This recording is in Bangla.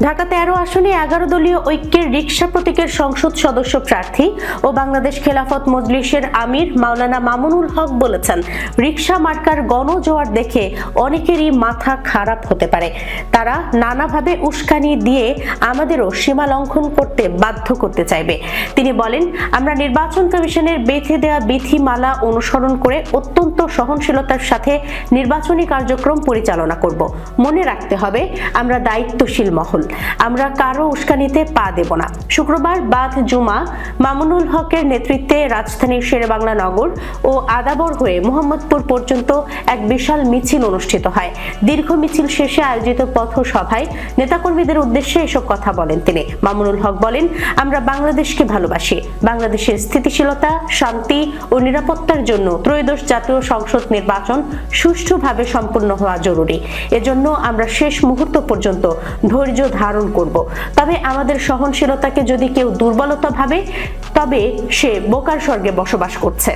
ঢাকা 13 আসনে 11 দলীয় ঐক্যের রিকশা প্রতীকের সংসদ সদস্য প্রার্থী ও বাংলাদেশ খেলাফত মজলিসের আমির মাওলানা মামুনুল হক বলেছেন, রিকশা মার্কার গণজোয়ার দেখে অনেকেরই মাথা খারাপ হতে পারে। তারা নানাভাবে উস্কানি দিয়ে আমাদেরও সীমা লঙ্ঘন করতে বাধ্য করতে চাইবে। তিনি বলেন, আমরা নির্বাচন কমিশনের বেঁধে দেওয়া বিধিমালা অনুসরণ করে অত্যন্ত সহনশীলতার সাথে নির্বাচনী কার্যক্রম পরিচালনা করব। মনে রাখতে হবে, আমরা দায়িত্বশীল মহল, আমরা কারো উস্কানিতে পা দেব না। শুক্রবার বাদ জুমা মামুনুল হকের নেতৃত্বে রাজধানীর শেরেবাংলা নগর ও আদাবর হয়ে মোহাম্মদপুর পর্যন্ত এক বিশাল মিছিল অনুষ্ঠিত হয়। দীর্ঘ মিছিল শেষে আয়োজিত পথসভায় নেতাকর্মীদের উদ্দেশ্যে এসব কথা বলেন তিনি। মামুনুল হক বলেন, আমরা বাংলাদেশকে ভালোবাসি। বাংলাদেশের স্থিতিশীলতা, শান্তি ও নিরাপত্তার জন্য ত্রয়োদশ জাতীয় সংসদ নির্বাচন সুষ্ঠুভাবে সম্পন্ন হওয়া জরুরি। এজন্য আমরা শেষ মুহূর্ত পর্যন্ত ধৈর্য ধারণ করব। তবে আমাদের সহনশীলতাকে যদি কেউ দুর্বলতা ভাবে, তবে সে বোকার স্বর্গে বসবাস করছে।